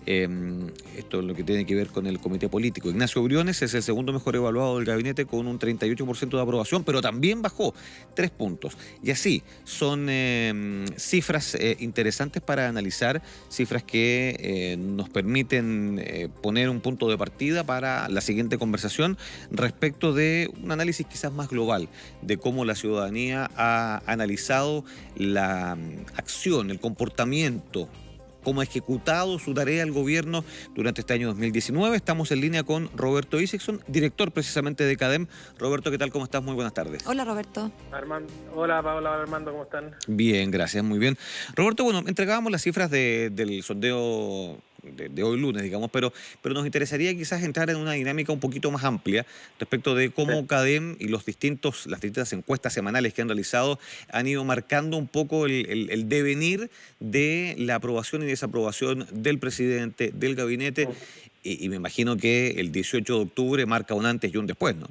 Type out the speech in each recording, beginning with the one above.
Esto es lo que tiene que ver con el comité político. Ignacio Briones es el segundo mejor evaluado del gabinete con un 38% de aprobación, pero también bajó 3 puntos. Y así, son cifras interesantes para analizar, cifras que nos permiten poner un punto de partida para la siguiente conversación respecto de un análisis quizás más global de cómo la ciudadanía ha analizado la acción, el comportamiento, cómo ha ejecutado su tarea el gobierno durante este año 2019. Estamos en línea con Roberto Isakson, director precisamente de CADEM. Roberto, ¿qué tal? ¿Cómo estás? Muy buenas tardes. Hola, Roberto. Hola, Paola, Armando, ¿cómo están? Bien, gracias, muy bien. Roberto, bueno, entregábamos las cifras del sondeo de hoy lunes, digamos, pero nos interesaría quizás entrar en una dinámica un poquito más amplia respecto de cómo Sí. CADEM y las distintas encuestas semanales que han realizado han ido marcando un poco el devenir de la aprobación y desaprobación del presidente, del gabinete, y me imagino que el 18 de octubre marca un antes y un después, ¿no?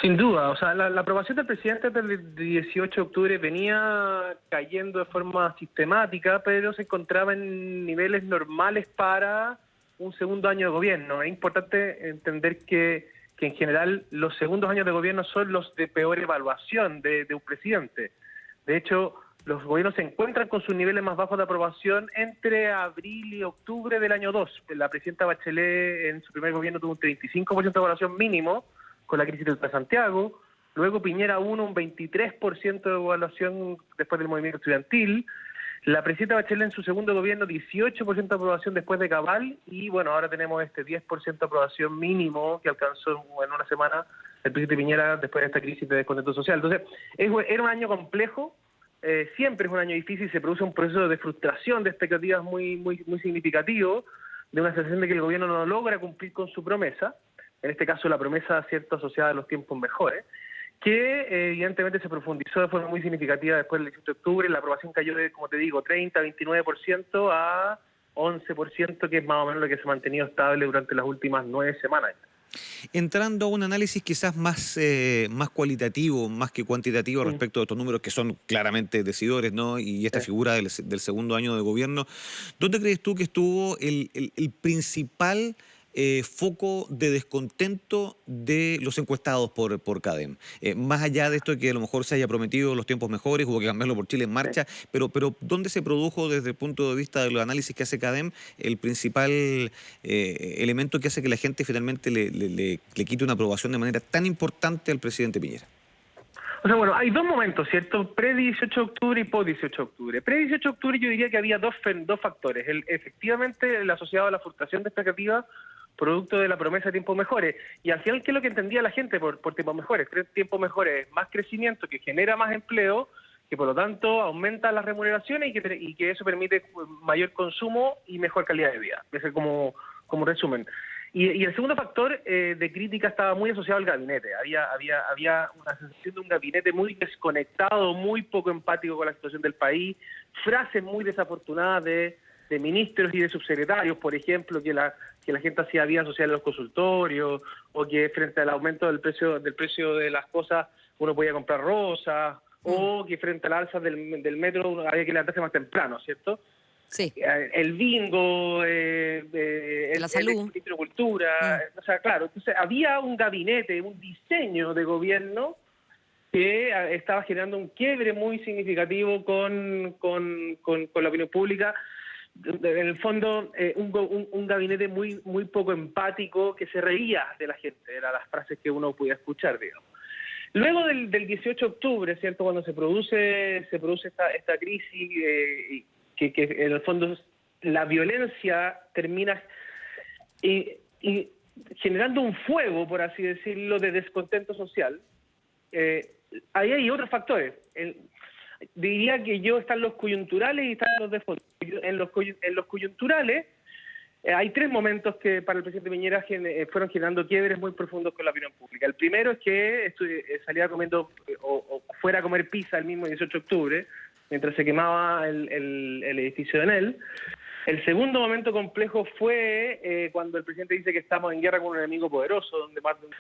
Sin duda, o sea, la aprobación del presidente del 18 de octubre venía cayendo de forma sistemática, pero se encontraba en niveles normales para un segundo año de gobierno. Es importante entender que en general los segundos años de gobierno son los de peor evaluación de un presidente. De hecho, los gobiernos se encuentran con sus niveles más bajos de aprobación entre abril y octubre del año 2. La presidenta Bachelet en su primer gobierno tuvo un 35% de evaluación mínimo, con la crisis de Santiago, luego Piñera 1, un 23% de evaluación después del movimiento estudiantil, la presidenta Bachelet en su segundo gobierno 18% de aprobación después de Cabal, y bueno, ahora tenemos este 10% de aprobación mínimo que alcanzó en una semana el presidente Piñera después de esta crisis de descontento social. Entonces, era un año complejo, siempre es un año difícil, se produce un proceso de frustración, de expectativas muy significativo, de una sensación de que el gobierno no logra cumplir con su promesa, en este caso la promesa, cierto, asociada a los tiempos mejores, que evidentemente se profundizó de forma muy significativa después del 18 de octubre. La aprobación cayó de, como te digo, 30, 29% a 11%, que es más o menos lo que se ha mantenido estable durante las últimas 9 semanas. Entrando a un análisis quizás más cualitativo, más que cuantitativo respecto de estos números que son claramente decidores, ¿no? Y esta figura del segundo año de gobierno, ¿dónde crees tú que estuvo el principal foco de descontento de los encuestados por CADEM? Más allá de esto que a lo mejor se haya prometido los tiempos mejores, hubo que cambiarlo por Chile en marcha, pero ¿dónde se produjo desde el punto de vista de los análisis que hace CADEM el principal elemento que hace que la gente finalmente le quite una aprobación de manera tan importante al presidente Piñera? O sea, bueno, hay dos momentos, ¿cierto? Pre-18 de octubre y post-18 de octubre. Pre-18 de octubre yo diría que había dos factores. Efectivamente, el asociado a la frustración de expectativas producto de la promesa de tiempos mejores. Y al final, ¿qué es lo que entendía la gente por tiempos mejores? Tiempos mejores, más crecimiento, que genera más empleo, que por lo tanto aumenta las remuneraciones y que eso permite mayor consumo y mejor calidad de vida. Ese es como resumen. Y el segundo factor de crítica estaba muy asociado al gabinete. Había una sensación de un gabinete muy desconectado, muy poco empático con la situación del país, frases muy desafortunadas de ministros y de subsecretarios, por ejemplo, que la gente hacía vida social en los consultorios, o que frente al aumento del precio de las cosas uno podía comprar rosas, o que frente al alza del metro había que levantarse más temprano, ¿cierto? Sí. El bingo, La salud. el cultura, o sea, claro, entonces había un gabinete, un diseño de gobierno que estaba generando un quiebre muy significativo con la opinión pública. En el fondo, un gabinete muy poco empático que se reía de la gente, eran las frases que uno podía escuchar, digamos. Luego del 18 de octubre, ¿cierto?, cuando se produce esta crisis, que en el fondo la violencia termina generando un fuego, por así decirlo, de descontento social, ahí hay otros factores. Diría que están los coyunturales y están los de fondo. En los coyunturales hay tres momentos que para el presidente Piñera fueron generando quiebres muy profundos con la opinión pública. El primero es que salía comiendo o fuera a comer pizza el mismo 18 de octubre, mientras se quemaba el edificio de Enel. El segundo momento complejo fue cuando el presidente dice que estamos en guerra con un enemigo poderoso, donde más de un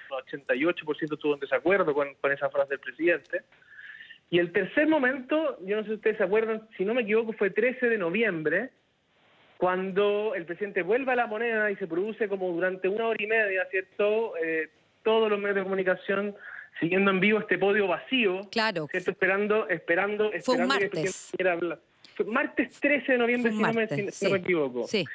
88% estuvo en desacuerdo con esa frase del presidente. Y el tercer momento, yo no sé si ustedes se acuerdan, si no me equivoco, fue 13 de noviembre, cuando el presidente vuelve a la moneda y se produce como durante 1 hora y media, ¿cierto? Todos los medios de comunicación siguiendo en vivo este podio vacío, Claro. ¿cierto? Esperando Fue un que el martes. presidente quiera hablar. Fue martes 13 de noviembre, Fue si un no martes, me equivoco. Sí.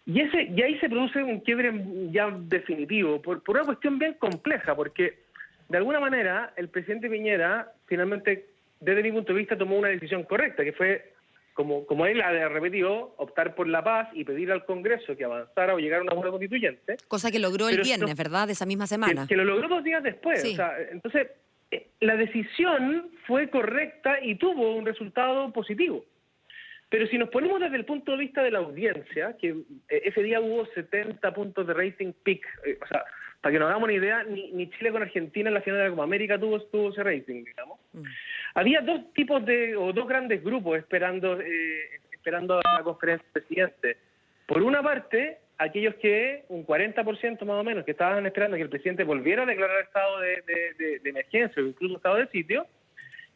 Y ahí se produce un quiebre ya definitivo, por una cuestión bien compleja, porque de alguna manera el presidente Piñera finalmente, desde mi punto de vista, tomó una decisión correcta, que fue, como él ha repetido, optar por la paz y pedir al Congreso que avanzara o llegara a una acuerdo constituyente. Cosa que logró el Pero viernes, ¿verdad? De esa misma que, semana. que lo logró 2 días después. Sí. O sea, entonces, la decisión fue correcta y tuvo un resultado positivo. Pero si nos ponemos desde el punto de vista de la audiencia, que ese día hubo 70 puntos de rating peak, o sea, para que nos hagamos una idea, ni Chile con Argentina en la final de la Copa América tuvo ese rating, digamos. Había dos grandes grupos esperando a la conferencia del presidente. Por una parte, aquellos que, un 40% más o menos, que estaban esperando que el presidente volviera a declarar estado de emergencia o incluso estado de sitio,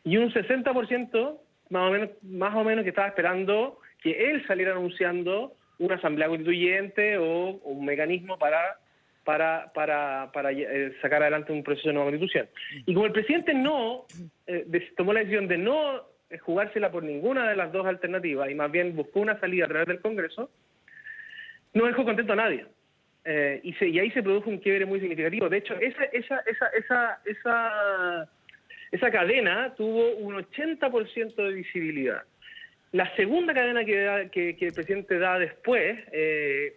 y un 60% más o menos que estaba esperando que él saliera anunciando una asamblea constituyente o un mecanismo para sacar adelante un proceso de nueva constitución. Y como el presidente tomó la decisión de no jugársela por ninguna de las dos alternativas y más bien buscó una salida a través del Congreso, no dejó contento a nadie. Y ahí se produjo un quiebre muy significativo. De hecho, esa cadena tuvo un 80% de visibilidad. La segunda cadena que el presidente da después,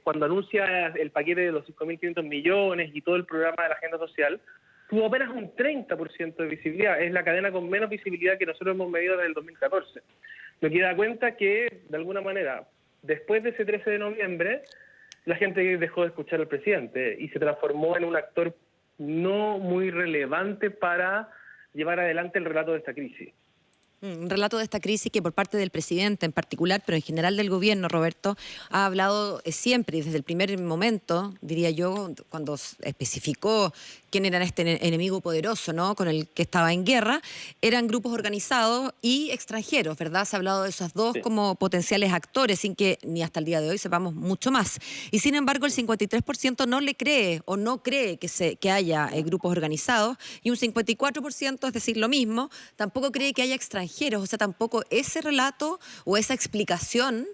cuando anuncia el paquete de los 5.500 millones y todo el programa de la agenda social, tuvo apenas un 30% de visibilidad. Es la cadena con menos visibilidad que nosotros hemos medido desde el 2014. Lo que da cuenta que, de alguna manera, después de ese 13 de noviembre, la gente dejó de escuchar al presidente y se transformó en un actor no muy relevante para llevar adelante el relato de esta crisis. Un relato de esta crisis que por parte del presidente en particular, pero en general del gobierno, Roberto, ha hablado siempre y desde el primer momento, diría yo, cuando especificó quién era este enemigo poderoso, ¿no?, con el que estaba en guerra, eran grupos organizados y extranjeros, ¿verdad? Se ha hablado de esos dos como potenciales actores, sin que ni hasta el día de hoy sepamos mucho más. Y sin embargo, el 53% no le cree o no cree que haya grupos organizados, y un 54%, es decir, lo mismo, tampoco cree que haya extranjeros. O sea, tampoco ese relato o esa explicación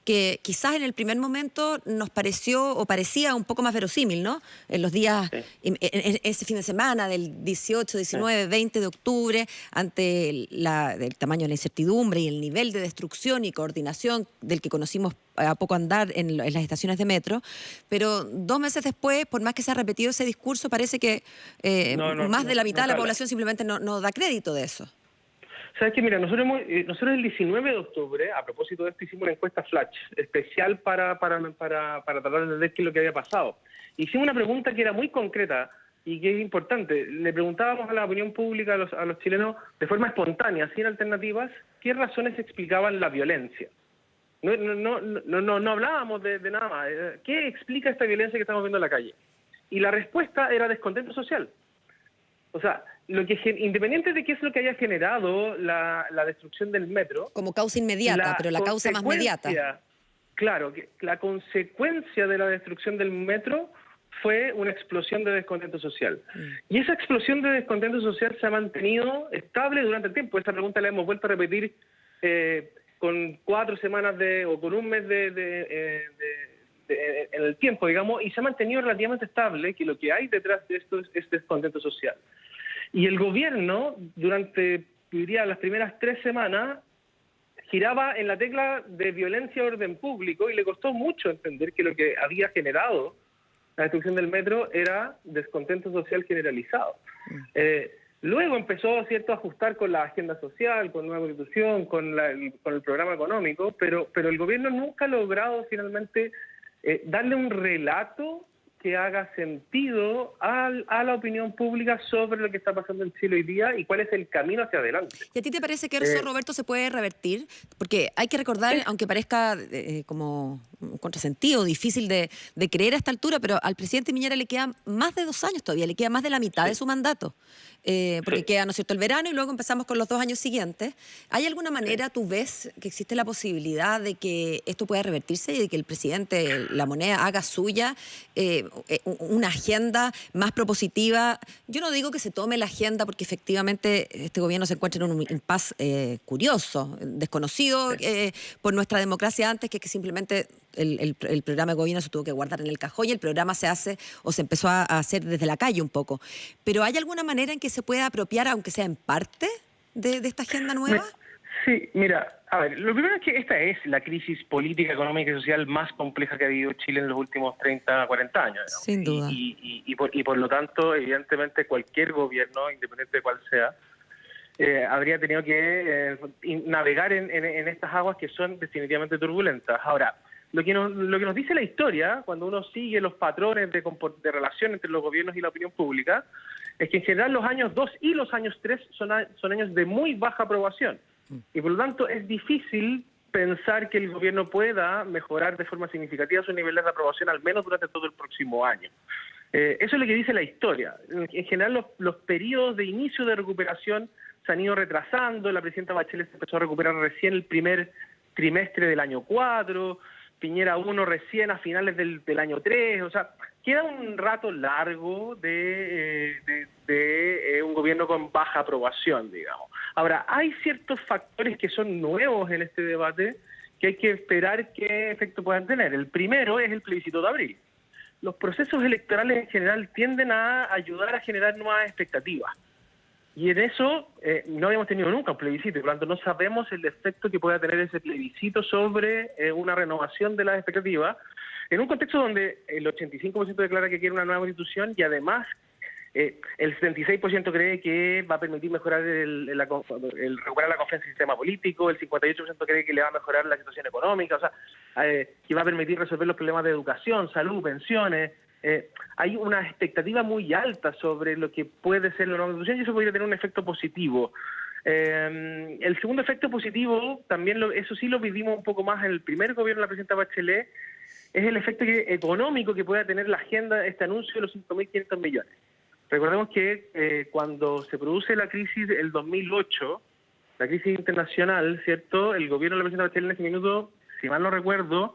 que quizás en el primer momento nos pareció o parecía un poco más verosímil, ¿no? En los días, en ese fin de semana del 18, 19, 20 de octubre, ante el tamaño de la incertidumbre y el nivel de destrucción y coordinación del que conocimos a poco andar en las estaciones de metro, pero 2 meses después, por más que se ha repetido ese discurso, parece que más de la mitad de la población simplemente no da crédito de eso. ¿Sabes qué? Mira, nosotros el 19 de octubre, a propósito de esto, hicimos una encuesta flash especial para tratar de entender qué es lo que había pasado. Hicimos una pregunta que era muy concreta y que es importante. Le preguntábamos a la opinión pública, a los chilenos, de forma espontánea, sin alternativas, qué razones explicaban la violencia. No hablábamos de nada más. ¿Qué explica esta violencia que estamos viendo en la calle? Y la respuesta era descontento social. O sea, independiente de qué es lo que haya generado la destrucción del metro... Como causa inmediata, pero la causa más inmediata. Claro, que la consecuencia de la destrucción del metro fue una explosión de descontento social. Y esa explosión de descontento social se ha mantenido estable durante el tiempo. Esta pregunta la hemos vuelto a repetir con 4 semanas o con un mes en el tiempo, digamos, y se ha mantenido relativamente estable, que lo que hay detrás de esto es descontento social. Y el gobierno, durante, diría, las primeras 3 semanas, giraba en la tecla de violencia y orden público y le costó mucho entender que lo que había generado la destrucción del metro era descontento social generalizado. Luego empezó, ¿cierto?, a ajustar con la agenda social, con nueva constitución, con el programa económico, pero el gobierno nunca ha logrado finalmente darle un relato que haga sentido a la opinión pública sobre lo que está pasando en Chile hoy día y cuál es el camino hacia adelante. ¿Y a ti te parece que eso, Roberto, se puede revertir? Porque hay que recordar, aunque parezca como un contrasentido, difícil de creer a esta altura, pero al presidente Piñera le quedan más de 2 años todavía, le queda más de la mitad de su mandato, porque queda, ¿no es cierto?, el verano y luego empezamos con los 2 años siguientes. ¿Hay alguna manera, tú ves, que existe la posibilidad de que esto pueda revertirse y de que el presidente, la moneda, haga suya una agenda más propositiva? Yo no digo que se tome la agenda porque efectivamente este gobierno se encuentra en un impasse curioso, desconocido por nuestra democracia antes, que simplemente el programa de gobierno se tuvo que guardar en el cajón y el programa se hace o se empezó a hacer desde la calle un poco. ¿Pero hay alguna manera en que se pueda apropiar, aunque sea en parte, de esta agenda nueva? Sí, mira, a ver, lo primero es que esta es la crisis política, económica y social más compleja que ha vivido Chile en los últimos 30, 40 años. ¿No? Sin duda. Y por lo tanto, evidentemente, cualquier gobierno, independiente de cuál sea, habría tenido que navegar en estas aguas que son definitivamente turbulentas. Ahora, lo que nos dice la historia, cuando uno sigue los patrones de relación entre los gobiernos y la opinión pública, es que en general los años 2 y los años 3 son años de muy baja aprobación. Y por lo tanto es difícil pensar que el gobierno pueda mejorar de forma significativa su nivel de aprobación, al menos durante todo el próximo año. Eso es lo que dice la historia. En general los periodos de inicio de recuperación se han ido retrasando. La presidenta Bachelet se empezó a recuperar recién el primer trimestre del año 4, Piñera 1 recién a finales del año 3, o sea, queda un rato largo de un gobierno con baja aprobación, digamos. Ahora, hay ciertos factores que son nuevos en este debate que hay que esperar qué efecto puedan tener. El primero es el plebiscito de abril. Los procesos electorales en general tienden a ayudar a generar nuevas expectativas. Y en eso no habíamos tenido nunca un plebiscito, por lo tanto no sabemos el efecto que pueda tener ese plebiscito sobre una renovación de las expectativas, en un contexto donde el 85% declara que quiere una nueva constitución y además el 76% cree que va a permitir mejorar recuperar la confianza en el sistema político, el 58% cree que le va a mejorar la situación económica, o sea, que va a permitir resolver los problemas de educación, salud, pensiones. Hay una expectativa muy alta sobre lo que puede ser la nueva constitución y eso podría tener un efecto positivo. El segundo efecto positivo, también eso sí lo vivimos un poco más en el primer gobierno de la presidenta Bachelet, es el efecto económico que pueda tener la agenda, este anuncio de los 5.500 millones. Recordemos que cuando se produce la crisis del 2008, la crisis internacional, ¿cierto? El gobierno de la presidenta Bachelet en ese minuto, si mal no recuerdo,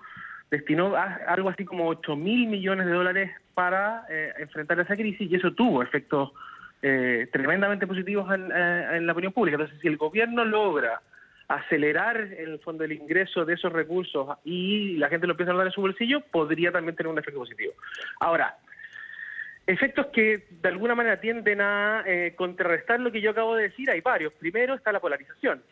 destinó algo así como 8.000 millones de dólares para enfrentar esa crisis y eso tuvo efectos tremendamente positivos en la opinión pública. Entonces, si el gobierno logra acelerar en el fondo el ingreso de esos recursos y la gente lo empieza a dar en su bolsillo, podría también tener un efecto positivo. Ahora, efectos que de alguna manera tienden a contrarrestar lo que yo acabo de decir, hay varios. Primero está la polarización.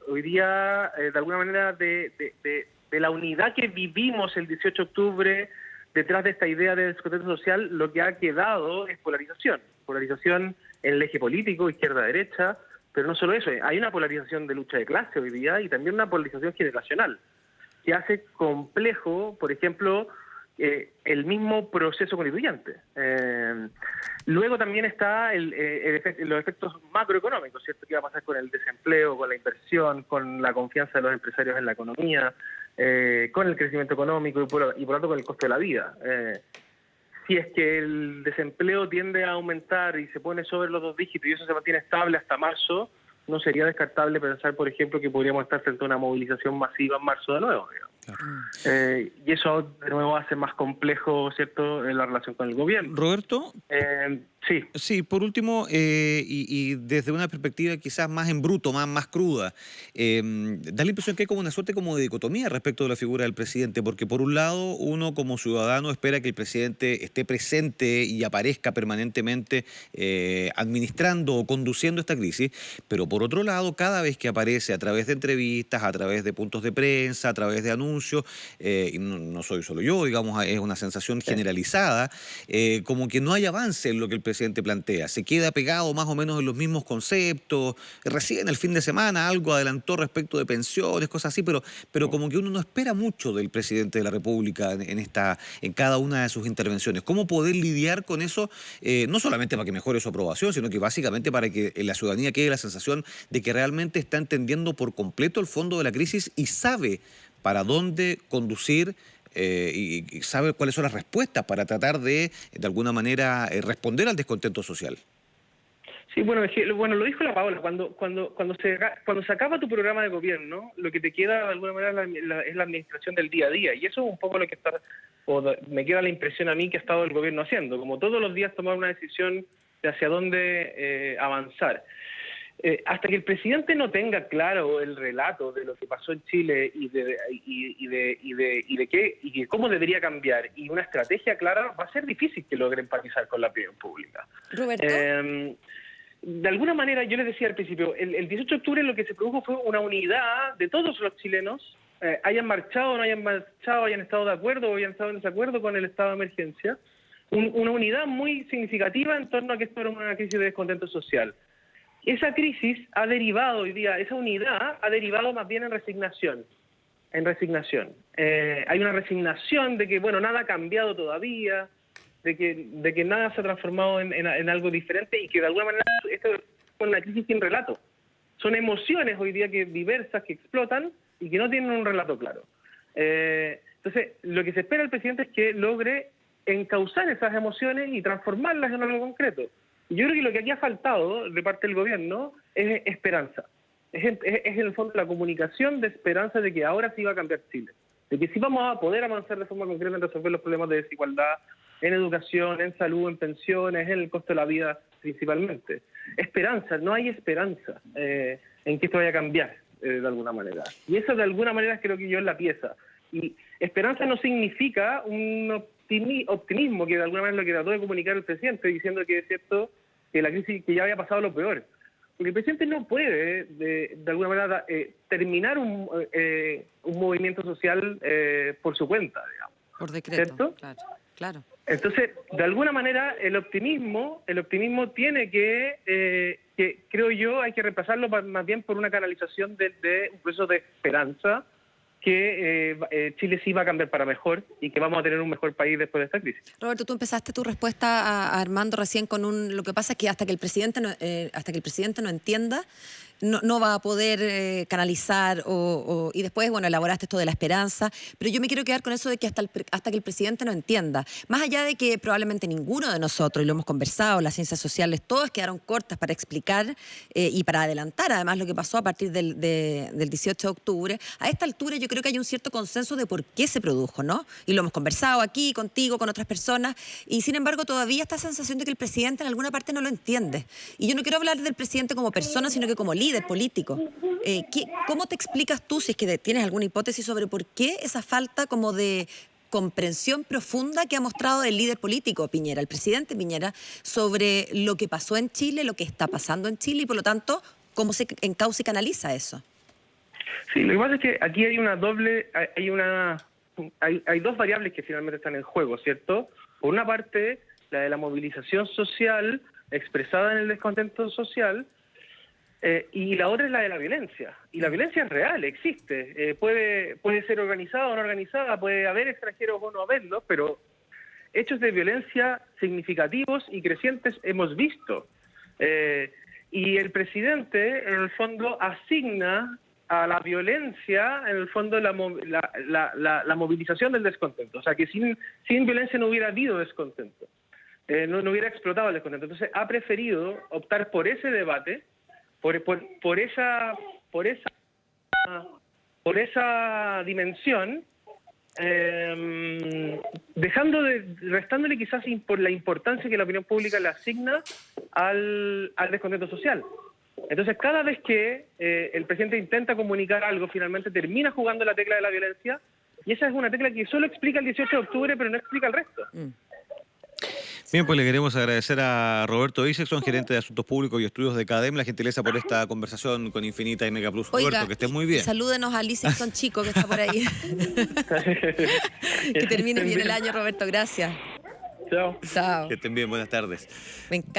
Hoy día, de alguna manera, de la unidad que vivimos el 18 de octubre, detrás de esta idea de descontento social, lo que ha quedado es polarización. Polarización en el eje político, izquierda-derecha, pero no solo eso, hay una polarización de lucha de clase hoy día y también una polarización generacional, que hace complejo, por ejemplo, el mismo proceso constituyente. Luego también está los efectos macroeconómicos, ¿cierto? ¿Qué va a pasar con el desempleo, con la inversión, con la confianza de los empresarios en la economía, con el crecimiento económico y por lo tanto con el costo de la vida? Si es que el desempleo tiende a aumentar y se pone sobre los 2 dígitos y eso se mantiene estable hasta marzo, no sería descartable pensar, por ejemplo, que podríamos estar frente a una movilización masiva en marzo de nuevo, digamos. Y eso de nuevo hace más complejo, ¿cierto?, la relación con el gobierno. Roberto. Sí. Sí, por último, y desde una perspectiva quizás más en bruto, más cruda, da la impresión que hay como una suerte como de dicotomía respecto de la figura del presidente, porque por un lado uno como ciudadano espera que el presidente esté presente y aparezca permanentemente administrando o conduciendo esta crisis, pero por otro lado cada vez que aparece a través de entrevistas, a través de puntos de prensa, a través de anuncios, y no soy solo yo, digamos, es una sensación generalizada, como que no hay avance en lo que el presidente plantea? ¿Se queda pegado más o menos en los mismos conceptos? Recién el fin de semana algo adelantó respecto de pensiones, cosas así, pero como que uno no espera mucho del presidente de la República en cada una de sus intervenciones. ¿Cómo poder lidiar con eso? No solamente para que mejore su aprobación, sino que básicamente para que la ciudadanía quede la sensación de que realmente está entendiendo por completo el fondo de la crisis y sabe para dónde conducir y sabe cuáles son las respuestas para tratar de alguna manera, responder al descontento social. Sí, bueno, lo dijo la Paola, cuando se acaba tu programa de gobierno, lo que te queda de alguna manera es la administración del día a día, y eso es un poco lo que me queda la impresión a mí que ha estado el gobierno haciendo, como todos los días tomar una decisión de hacia dónde avanzar. Hasta que el presidente no tenga claro el relato de lo que pasó en Chile y de cómo debería cambiar y una estrategia clara, va a ser difícil que logre empatizar con la opinión pública. Roberto. De alguna manera, yo les decía al principio, el 18 de octubre lo que se produjo fue una unidad de todos los chilenos, hayan marchado o no hayan marchado, hayan estado de acuerdo o hayan estado en desacuerdo con el estado de emergencia, una unidad muy significativa en torno a que esto era una crisis de descontento social. Esa crisis ha derivado hoy día, esa unidad ha derivado más bien en resignación. Hay una resignación de que, bueno, nada ha cambiado todavía, de que nada se ha transformado en algo diferente y que de alguna manera esto es una crisis sin relato. Son emociones hoy día diversas que explotan y que no tienen un relato claro. Entonces, lo que se espera del presidente es que logre encauzar esas emociones y transformarlas en algo concreto. Yo creo que lo que aquí ha faltado de parte del gobierno es esperanza. Es en el fondo la comunicación de esperanza de que ahora sí va a cambiar Chile. De que sí vamos a poder avanzar de forma concreta en resolver los problemas de desigualdad, en educación, en salud, en pensiones, en el costo de la vida principalmente. Esperanza, no hay esperanza en que esto vaya a cambiar de alguna manera. Y eso de alguna manera creo que yo es la pieza. Y esperanza no significa un optimismo, que de alguna manera lo que trató de comunicar el presidente, diciendo que es cierto que la crisis, que ya había pasado lo peor. Porque el presidente no puede, de alguna manera, terminar un movimiento social por su cuenta, digamos. Por decreto, ¿cierto? Claro. Entonces, de alguna manera, el optimismo tiene que creo yo, hay que reemplazarlo más bien por una canalización de un proceso de esperanza, que Chile sí va a cambiar para mejor y que vamos a tener un mejor país después de esta crisis. Roberto, tú empezaste tu respuesta a Armando recién con lo que pasa es que hasta que el presidente no entienda, no va a poder canalizar y después, bueno, elaboraste esto de la esperanza, pero yo me quiero quedar con eso de que hasta que el presidente no entienda, más allá de que probablemente ninguno de nosotros, y lo hemos conversado, las ciencias sociales, todas quedaron cortas para explicar y para adelantar además lo que pasó a partir del 18 de octubre, a esta altura yo creo que hay un cierto consenso de por qué se produjo, ¿no? Y lo hemos conversado aquí, contigo, con otras personas, y sin embargo todavía esta sensación de que el presidente en alguna parte no lo entiende. Y yo no quiero hablar del presidente como persona, sino que como líder político. ¿Cómo te explicas tú, si es que tienes alguna hipótesis sobre por qué esa falta como de comprensión profunda que ha mostrado el líder político Piñera, el presidente Piñera, sobre lo que pasó en Chile, lo que está pasando en Chile y por lo tanto, cómo se encausa y canaliza eso? Sí, lo que pasa es que aquí hay hay dos variables que finalmente están en juego, ¿cierto? Por una parte, la de la movilización social expresada en el descontento social, y la otra es la de la violencia. Y la violencia es real, existe. Puede ser organizada o no organizada, puede haber extranjeros o no haberlos, pero hechos de violencia significativos y crecientes hemos visto. Y el presidente, en el fondo, asigna a la violencia, en el fondo, la movilización del descontento. O sea, que sin violencia no hubiera habido descontento. No hubiera explotado el descontento. Entonces, ha preferido optar por ese debate, por esa dimensión, restándole quizás por la importancia que la opinión pública le asigna al descontento social. Entonces, cada vez que el presidente intenta comunicar algo, finalmente termina jugando la tecla de la violencia, y esa es una tecla que solo explica el 18 de octubre, pero no explica el resto. Bien, pues le queremos agradecer a Roberto Isaacson, gerente de Asuntos Públicos y Estudios de CADEM, la gentileza por esta conversación con Infinita y Mega Plus. Oiga, Roberto, que estés muy bien. Salúdenos a Isaacson Chico, que está por ahí. Que termine bien el año, Roberto, gracias. Chao. Chao. Que estén bien, buenas tardes. Me encanta.